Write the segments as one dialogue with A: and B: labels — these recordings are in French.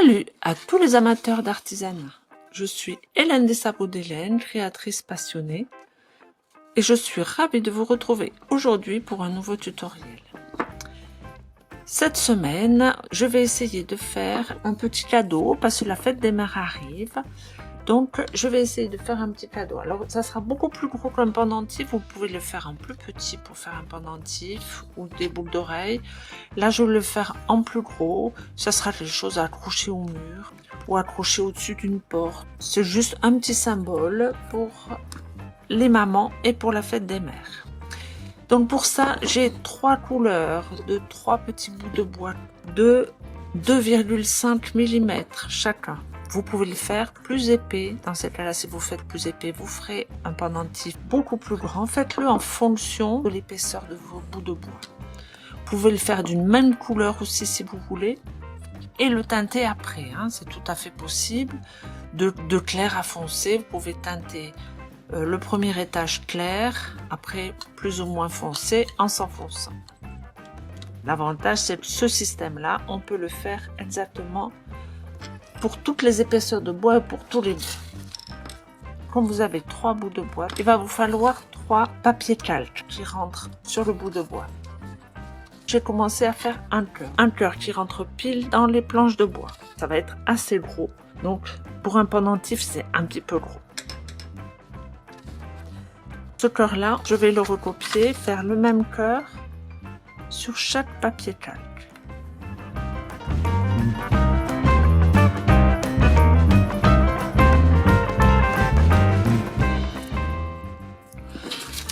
A: Salut à tous les amateurs d'artisanat. Je suis Hélène des Sabots d'Hélène, créatrice passionnée, et je suis ravie de vous retrouver aujourd'hui pour un nouveau tutoriel. Cette semaine, je vais essayer de faire un petit cadeau parce que la fête des mères arrive. Donc, je vais essayer de faire un petit cadeau. Alors, ça sera beaucoup plus gros qu'un pendentif. Vous pouvez le faire en plus petit pour faire un pendentif ou des boucles d'oreilles. Là, je vais le faire en plus gros. Ça sera quelque chose à accrocher au mur ou accrocher au-dessus d'une porte. C'est juste un petit symbole pour les mamans et pour la fête des mères. Donc, pour ça, j'ai 3 couleurs de 3 petits bouts de bois de 2,5 mm chacun. Vous pouvez le faire plus épais. Dans ce cas-là, si vous faites plus épais, vous ferez un pendentif beaucoup plus grand. Faites-le en fonction de l'épaisseur de vos bouts de bois. Vous pouvez le faire d'une même couleur aussi si vous voulez. Et le teinter après, hein, c'est tout à fait possible. De clair à foncé, vous pouvez teinter le premier étage clair, après plus ou moins foncé en s'enfonçant. L'avantage, c'est que ce système-là, on peut le faire exactement pour toutes les épaisseurs de bois et pour tous les bois. Comme vous avez 3 bouts de bois, il va vous falloir 3 papiers calques qui rentrent sur le bout de bois. J'ai commencé à faire un cœur qui rentre pile dans les planches de bois. Ça va être assez gros, donc pour un pendentif, c'est un petit peu gros. Ce cœur-là, je vais le recopier, faire le même cœur sur chaque papier calque.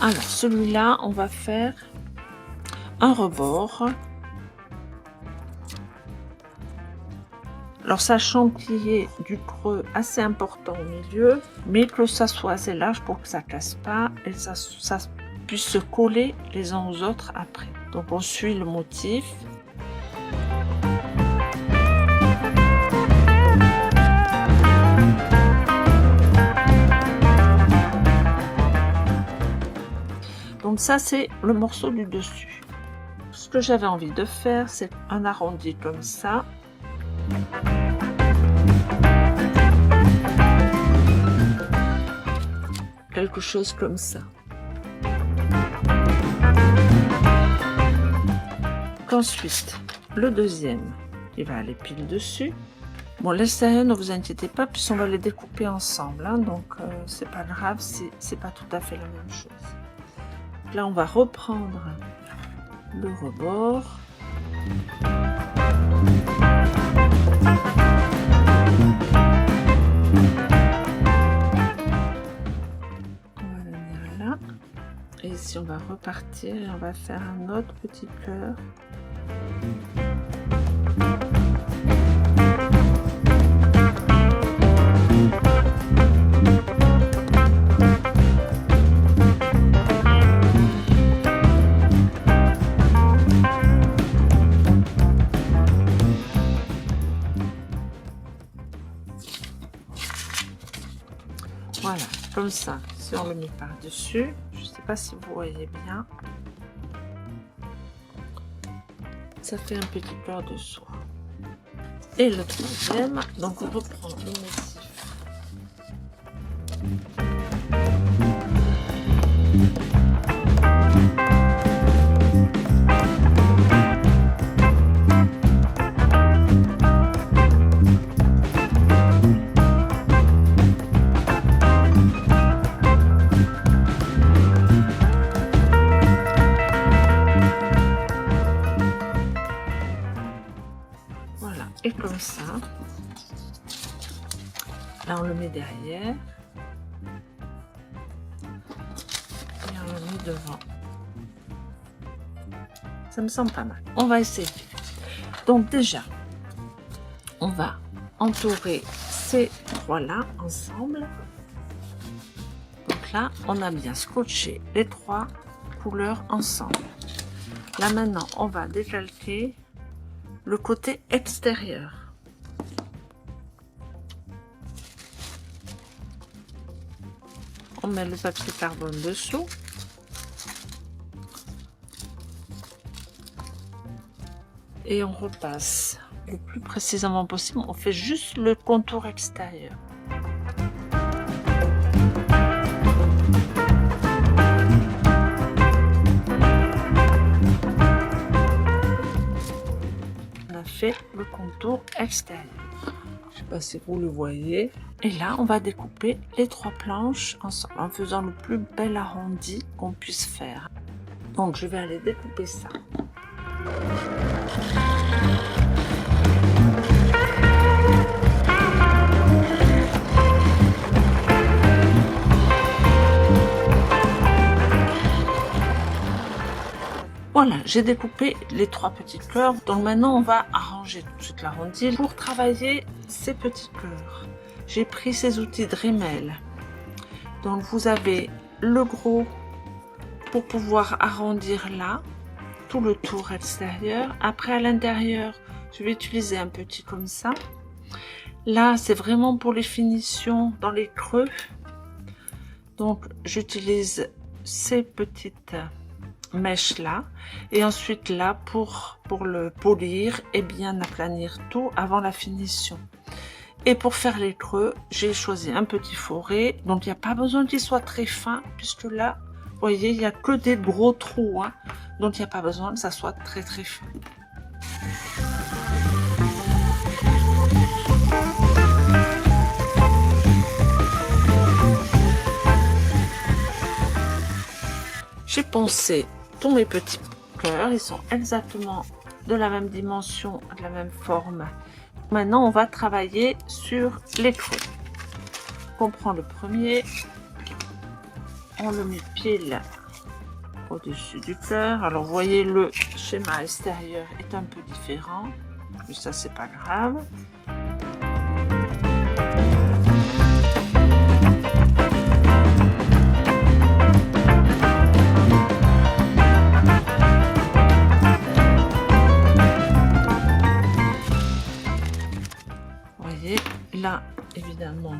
A: Alors, celui-là, on va faire un rebord. Alors, sachant qu'il y ait du creux assez important au milieu, mais que ça soit assez large pour que ça casse pas et ça puisse se coller les uns aux autres après. Donc, on suit le motif. Donc ça, c'est le morceau du dessus. Ce que j'avais envie de faire, c'est un arrondi comme ça. Quelque chose comme ça. Ensuite, le deuxième, il va aller pile dessus. Bon, l'extérieur, ne vous inquiétez pas, puisqu'on va les découper ensemble. Hein, donc, c'est pas grave, c'est pas tout à fait la même chose. Là, on va reprendre le rebord. On va venir là. Et ici, on va repartir et on va faire un autre petit cœur. Voilà, comme ça, si on le met par-dessus, je ne sais pas si vous voyez bien, ça fait un petit cœur dessous. Et le troisième, donc on reprend le motif. Et comme ça, là on le met derrière et on le met devant. Ça me semble pas mal. On va essayer. Donc déjà, on va entourer ces 3-là ensemble. Donc là, on a bien scotché les 3 couleurs ensemble. Là maintenant, on va décalquer le côté extérieur. On met le papier carbone dessous. Et on repasse le plus précisément possible. On fait juste le contour extérieur. On a fait le contour extérieur. Je sais pas si vous le voyez. Et là, on va découper les 3 planches ensemble en faisant le plus bel arrondi qu'on puisse faire. Donc, je vais aller découper ça. Voilà, j'ai découpé les 3 petits cœurs. Donc maintenant, on va arranger tout de suite l'arrondi. Pour travailler ces petits cœurs, j'ai pris ces outils Dremel. Donc vous avez le gros pour pouvoir arrondir là, tout le tour extérieur. Après à l'intérieur, je vais utiliser un petit comme ça. Là, c'est vraiment pour les finitions dans les creux. Donc j'utilise ces petites mèche là et ensuite là pour le polir et bien aplanir tout avant la finition. Et pour faire les creux, j'ai choisi un petit forêt, donc il n'y a pas besoin qu'il soit très fin puisque là vous voyez il n'y a que des gros trous, hein, donc il n'y a pas besoin que ça soit très fin. J'ai poncé tous mes petits cœurs, ils sont exactement de la même dimension, de la même forme. Maintenant, on va travailler sur les creux. On prend le premier, on le met pile au-dessus du cœur. Alors, vous voyez, le schéma extérieur est un peu différent, mais ça, c'est pas grave. Là, évidemment,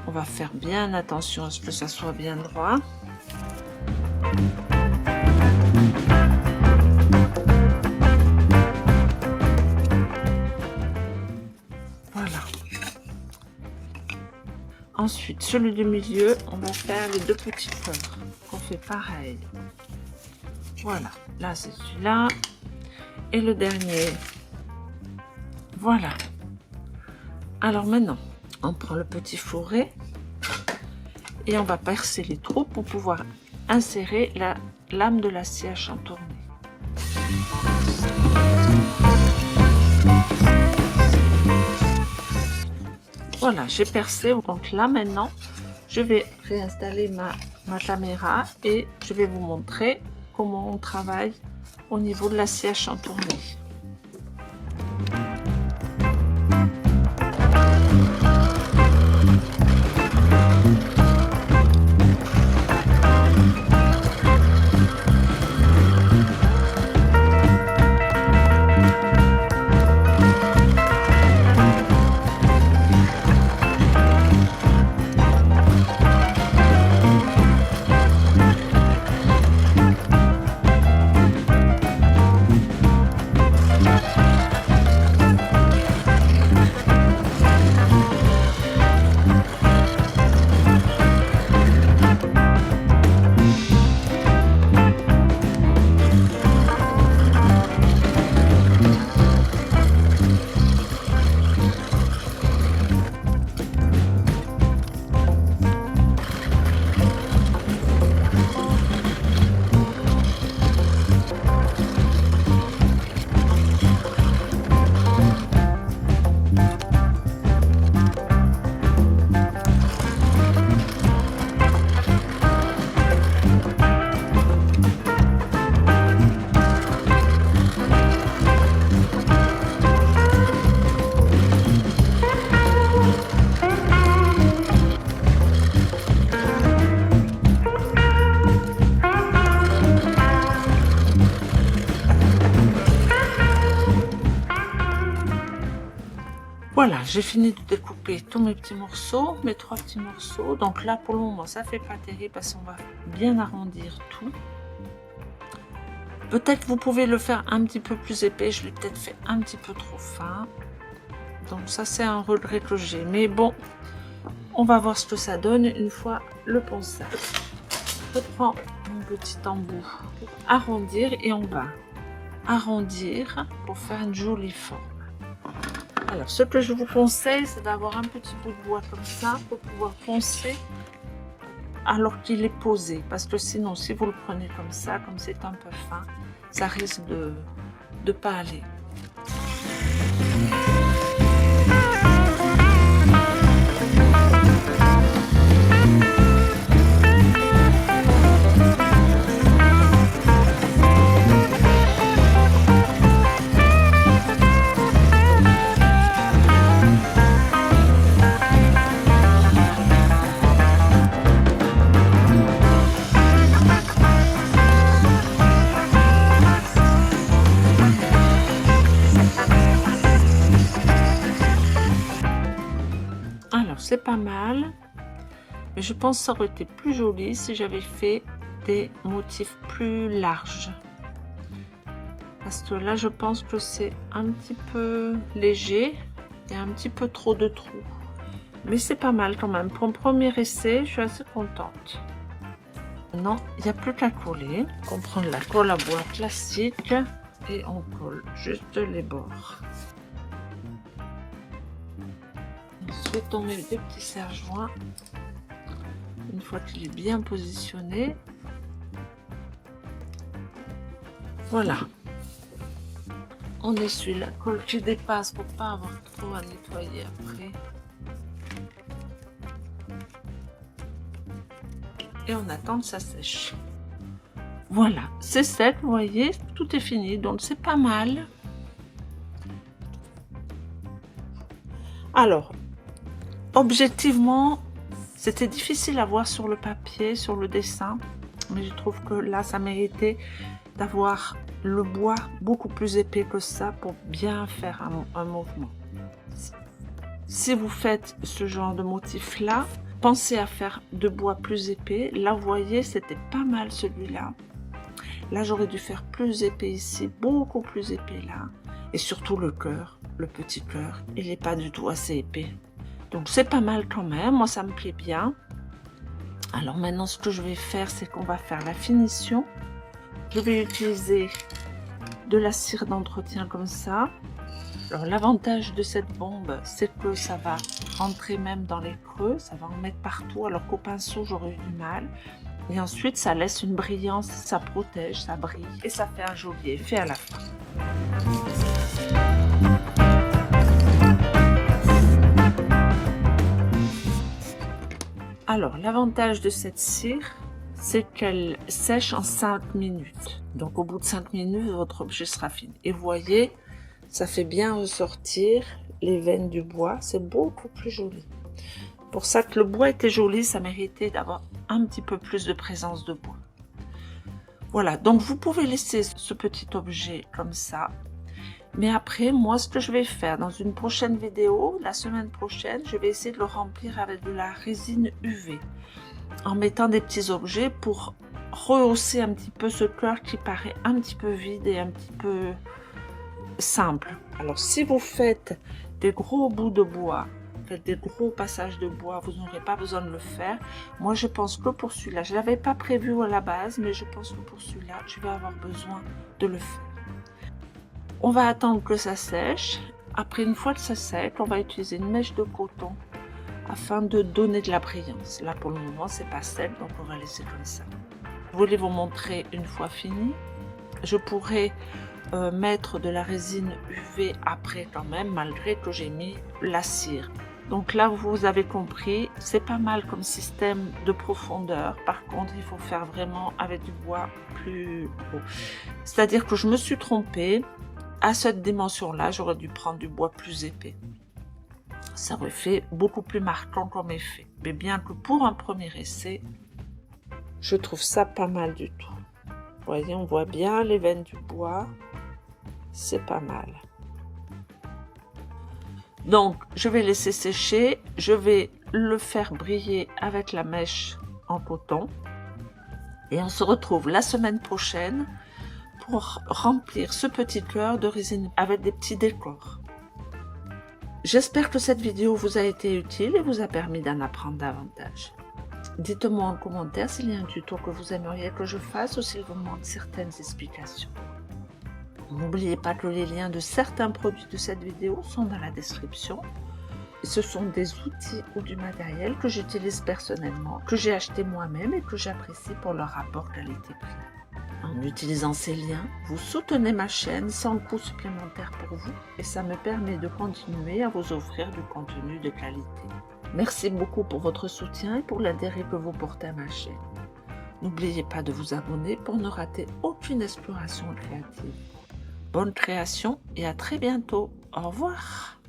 A: on va faire bien attention à ce que ça soit bien droit. Voilà. Ensuite, celui du milieu, on va faire les 2 petits cœurs. On fait pareil. Voilà. Là, c'est celui-là. Et le dernier. Voilà. Alors maintenant, on prend le petit fourré et on va percer les trous pour pouvoir insérer la lame de la scie à chantourner. Voilà, j'ai percé. Donc là maintenant, je vais réinstaller ma caméra et je vais vous montrer comment on travaille au niveau de la scie à chantourner. Voilà, j'ai fini de découper tous mes petits morceaux, mes 3 petits morceaux. Donc là, pour le moment, ça fait pas terrible parce qu'on va bien arrondir tout. Peut-être vous pouvez le faire un petit peu plus épais. Je l'ai peut-être fait un petit peu trop fin. Donc ça, c'est un regret que j'ai. Mais bon, on va voir ce que ça donne une fois le ponçage. Je prends mon petit embout pour arrondir et on va arrondir pour faire une jolie forme. Alors, ce que je vous conseille, c'est d'avoir un petit bout de bois comme ça pour pouvoir poncer alors qu'il est posé. Parce que sinon, si vous le prenez comme ça, comme c'est un peu fin, ça risque de pas aller. C'est pas mal, mais je pense que ça aurait été plus joli si j'avais fait des motifs plus larges, parce que là je pense que c'est un petit peu léger et un petit peu trop de trous, mais c'est pas mal quand même. Pour un premier essai, je suis assez contente. Non, il n'y a plus qu'à coller. On prend la colle à bois classique et on colle juste les bords. Ensuite, on met des petits serre-joints. Une fois qu'il est bien positionné, voilà. On essuie la colle qui dépasse pour pas avoir trop à nettoyer après. Et on attend que ça sèche. Voilà, c'est sec, vous voyez, tout est fini, donc c'est pas mal. Alors, objectivement, c'était difficile à voir sur le papier, sur le dessin, mais je trouve que là, ça méritait d'avoir le bois beaucoup plus épais que ça pour bien faire un mouvement. Si vous faites ce genre de motif là, pensez à faire de bois plus épais. Là, vous voyez, c'était pas mal celui-là. Là, j'aurais dû faire plus épais ici, beaucoup plus épais là. Et surtout le cœur, le petit cœur, il n'est pas du tout assez épais. Donc c'est pas mal quand même, moi ça me plaît bien. Alors maintenant ce que je vais faire, c'est qu'on va faire la finition. Je vais utiliser de la cire d'entretien comme ça. Alors l'avantage de cette bombe, c'est que ça va rentrer même dans les creux, ça va en mettre partout, alors qu'au pinceau j'aurais eu du mal. Et ensuite ça laisse une brillance, ça protège, ça brille et ça fait un joli effet à la fin. Alors, l'avantage de cette cire, c'est qu'elle sèche en 5 minutes. Donc, au bout de 5 minutes, votre objet sera fini. Et vous voyez, ça fait bien ressortir les veines du bois. C'est beaucoup plus joli. Pour ça que le bois était joli, ça méritait d'avoir un petit peu plus de présence de bois. Voilà, donc vous pouvez laisser ce petit objet comme ça. Mais après, moi, ce que je vais faire dans une prochaine vidéo, la semaine prochaine, je vais essayer de le remplir avec de la résine UV. En mettant des petits objets pour rehausser un petit peu ce cœur qui paraît un petit peu vide et un petit peu simple. Alors, si vous faites des gros bouts de bois, faites des gros passages de bois, vous n'aurez pas besoin de le faire. Moi, je pense que pour celui-là, je ne l'avais pas prévu à la base, mais je pense que pour celui-là, je vais avoir besoin de le faire. On va attendre que ça sèche. Après, une fois que ça sèche, on va utiliser une mèche de coton afin de donner de la brillance. Là, pour le moment, c'est pas sec, donc on va laisser comme ça. Je voulais vous montrer une fois fini. Je pourrais mettre de la résine UV après quand même, malgré que j'ai mis la cire. Donc là, vous avez compris, c'est pas mal comme système de profondeur. Par contre, il faut faire vraiment avec du bois plus gros. C'est-à-dire que je me suis trompée. À cette dimension-là, j'aurais dû prendre du bois plus épais. Ça aurait fait beaucoup plus marquant comme effet. Mais bien que pour un premier essai, je trouve ça pas mal du tout. Vous voyez, on voit bien les veines du bois. C'est pas mal. Donc, je vais laisser sécher. Je vais le faire briller avec la mèche en coton. Et on se retrouve la semaine prochaine pour remplir ce petit cœur de résine avec des petits décors. J'espère que cette vidéo vous a été utile et vous a permis d'en apprendre davantage. Dites-moi en commentaire s'il y a un tuto que vous aimeriez que je fasse ou s'il vous manque certaines explications. N'oubliez pas que les liens de certains produits de cette vidéo sont dans la description. Ce sont des outils ou du matériel que j'utilise personnellement, que j'ai acheté moi-même et que j'apprécie pour leur rapport qualité-prix. En utilisant ces liens, vous soutenez ma chaîne sans coût supplémentaire pour vous et ça me permet de continuer à vous offrir du contenu de qualité. Merci beaucoup pour votre soutien et pour l'intérêt que vous portez à ma chaîne. N'oubliez pas de vous abonner pour ne rater aucune exploration créative. Bonne création et à très bientôt. Au revoir.